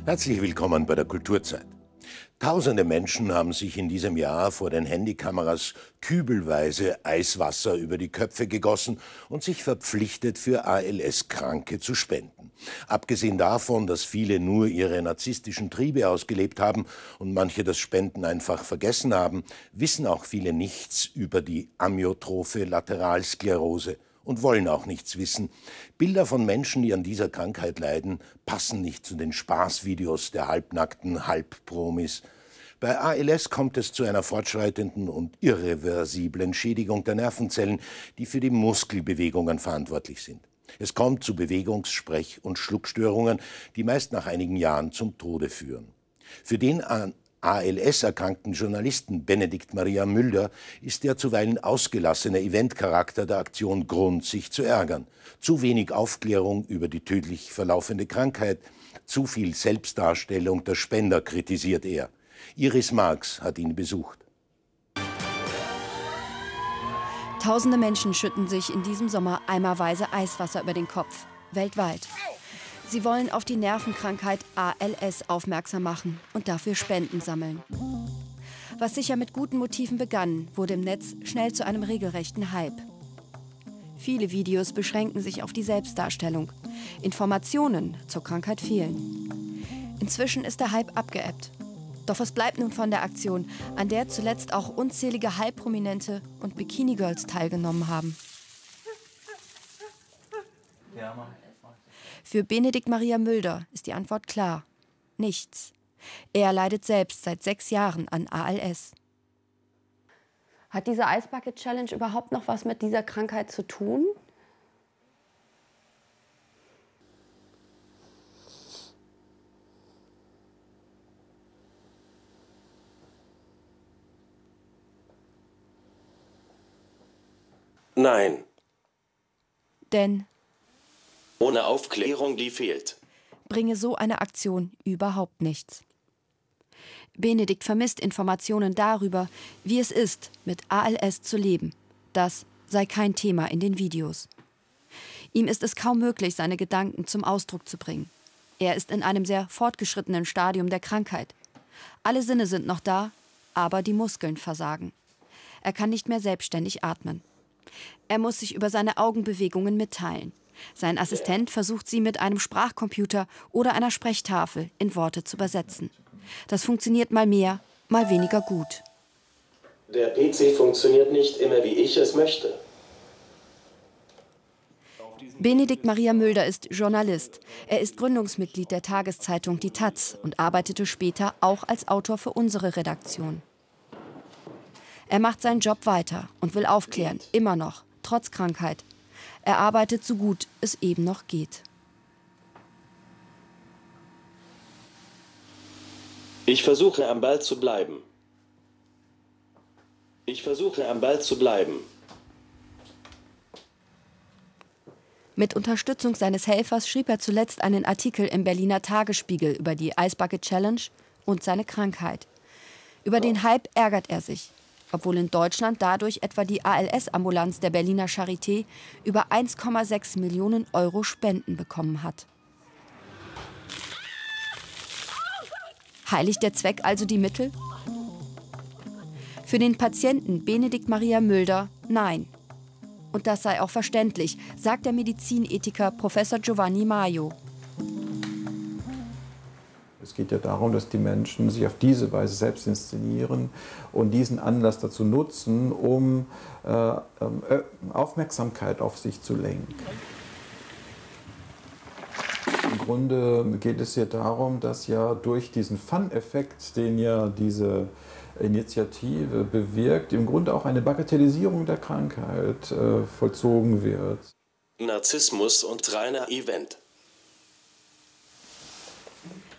Herzlich willkommen bei der Kulturzeit. Tausende Menschen haben sich in diesem Jahr vor den Handykameras kübelweise Eiswasser über die Köpfe gegossen und sich verpflichtet, für ALS-Kranke zu spenden. Abgesehen davon, dass viele nur ihre narzisstischen Triebe ausgelebt haben und manche das Spenden einfach vergessen haben, wissen auch viele nichts über die amyotrophe Lateralsklerose und wollen auch nichts wissen. Bilder von Menschen, die an dieser Krankheit leiden, passen nicht zu den Spaßvideos der halbnackten Halbpromis. Bei ALS kommt es zu einer fortschreitenden und irreversiblen Schädigung der Nervenzellen, die für die Muskelbewegungen verantwortlich sind. Es kommt zu Bewegungs-, Sprech- und Schluckstörungen, die meist nach einigen Jahren zum Tode führen. Für den an ALS erkrankten Journalisten Benedikt Maria Mülder ist der zuweilen ausgelassene Eventcharakter der Aktion Grund, sich zu ärgern. Zu wenig Aufklärung über die tödlich verlaufende Krankheit, zu viel Selbstdarstellung der Spender, kritisiert er. Iris Marx hat ihn besucht. Tausende Menschen schütten sich in diesem Sommer eimerweise Eiswasser über den Kopf, weltweit. Sie wollen auf die Nervenkrankheit ALS aufmerksam machen und dafür Spenden sammeln. Was sicher mit guten Motiven begann, wurde im Netz schnell zu einem regelrechten Hype. Viele Videos beschränken sich auf die Selbstdarstellung. Informationen zur Krankheit fehlen. Inzwischen ist der Hype abgeebbt. Doch was bleibt nun von der Aktion, an der zuletzt auch unzählige Halbprominente und Bikini-Girls teilgenommen haben? Für Benedikt Maria Mülder ist die Antwort klar: nichts. Er leidet selbst seit 6 Jahren an ALS. Hat diese Ice Bucket Challenge überhaupt noch was mit dieser Krankheit zu tun? Nein. Denn Ohne Aufklärung, die fehlt, bringe so eine Aktion überhaupt nichts. Benedikt vermisst Informationen darüber, wie es ist, mit ALS zu leben. Das sei kein Thema in den Videos. Ihm ist es kaum möglich, seine Gedanken zum Ausdruck zu bringen. Er ist in einem sehr fortgeschrittenen Stadium der Krankheit. Alle Sinne sind noch da, aber die Muskeln versagen. Er kann nicht mehr selbstständig atmen. Er muss sich über seine Augenbewegungen mitteilen. Sein Assistent versucht, sie mit einem Sprachcomputer oder einer Sprechtafel in Worte zu übersetzen. Das funktioniert mal mehr, mal weniger gut. Der PC funktioniert nicht immer, wie ich es möchte. Benedikt Maria Mülder ist Journalist. Er ist Gründungsmitglied der Tageszeitung Die taz und arbeitete später auch als Autor für unsere Redaktion. Er macht seinen Job weiter und will aufklären, immer noch, trotz Krankheit. Er arbeitet so gut es eben noch geht. Ich versuche am Ball zu bleiben. Mit Unterstützung seines Helfers schrieb er zuletzt einen Artikel im Berliner Tagesspiegel über die Ice Bucket Challenge und seine Krankheit. Über den Hype ärgert er sich, obwohl in Deutschland dadurch etwa die ALS-Ambulanz der Berliner Charité über 1,6 Millionen Euro Spenden bekommen hat. Heiligt der Zweck also die Mittel? Für den Patienten Benedikt Maria Mülder nein. Und das sei auch verständlich, sagt der Medizinethiker Professor Giovanni Maio. Es geht ja darum, dass die Menschen sich auf diese Weise selbst inszenieren und diesen Anlass dazu nutzen, um Aufmerksamkeit auf sich zu lenken. Im Grunde geht es ja darum, dass ja durch diesen Fun-Effekt, den ja diese Initiative bewirkt, im Grunde auch eine Bagatellisierung der Krankheit vollzogen wird. Narzissmus und reiner Event.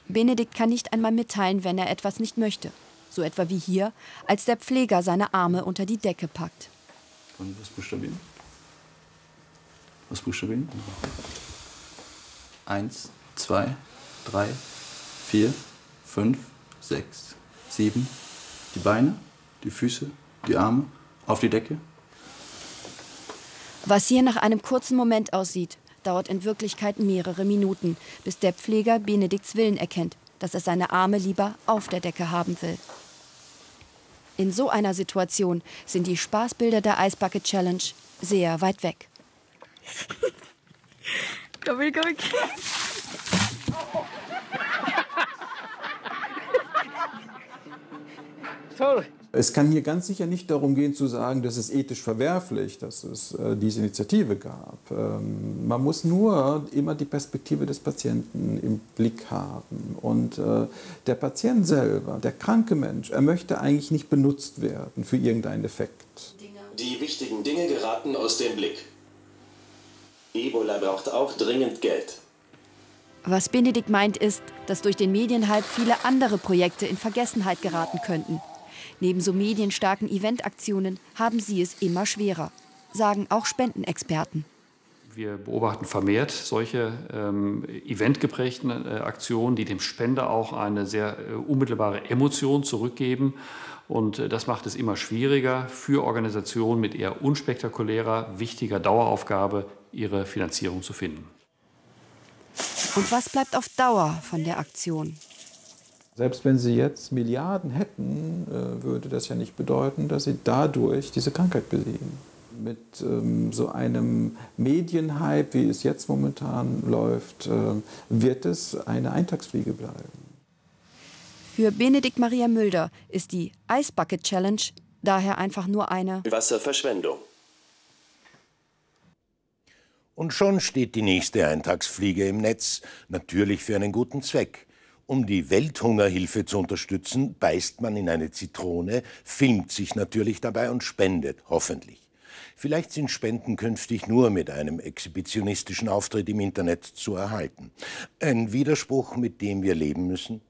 Benedikt kann nicht einmal mitteilen, wenn er etwas nicht möchte. So etwa wie hier, als der Pfleger seine Arme unter die Decke packt. Und was buchstabieren? Was buchstabieren? 1, 2, 3, 4, 5, 6, 7. Die Beine, die Füße, die Arme, auf die Decke. Was hier nach einem kurzen Moment aussieht, dauert in Wirklichkeit mehrere Minuten, bis der Pfleger Benedikts Willen erkennt, dass es seine Arme lieber auf der Decke haben will. In so einer Situation sind die Spaßbilder der Ice Bucket Challenge sehr weit weg. Komm, komm. Toll. Es kann hier ganz sicher nicht darum gehen zu sagen, dass es ethisch verwerflich, dass es diese Initiative gab. Man muss nur immer die Perspektive des Patienten im Blick haben. Und der Patient selber, der kranke Mensch, er möchte eigentlich nicht benutzt werden für irgendeinen Effekt. Die wichtigen Dinge geraten aus dem Blick. Ebola braucht auch dringend Geld. Was Benedikt meint ist, dass durch den Medienhype viele andere Projekte in Vergessenheit geraten könnten. Neben so medienstarken Eventaktionen haben sie es immer schwerer, sagen auch Spendenexperten. Wir beobachten vermehrt solche eventgeprägten Aktionen, die dem Spender auch eine sehr unmittelbare Emotion zurückgeben. Und das macht es immer schwieriger für Organisationen mit eher unspektakulärer, wichtiger Daueraufgabe, ihre Finanzierung zu finden. Und was bleibt auf Dauer von der Aktion? Selbst wenn sie jetzt Milliarden hätten, würde das ja nicht bedeuten, dass sie dadurch diese Krankheit besiegen. Mit so einem Medienhype, wie es jetzt momentan läuft, wird es eine Eintagsfliege bleiben. Für Benedikt Maria Mülder ist die Ice Bucket Challenge daher einfach nur eine Wasserverschwendung. Und schon steht die nächste Eintagsfliege im Netz, natürlich für einen guten Zweck. Um die Welthungerhilfe zu unterstützen, beißt man in eine Zitrone, filmt sich natürlich dabei und spendet, hoffentlich. Vielleicht sind Spenden künftig nur mit einem exhibitionistischen Auftritt im Internet zu erhalten. Ein Widerspruch, mit dem wir leben müssen?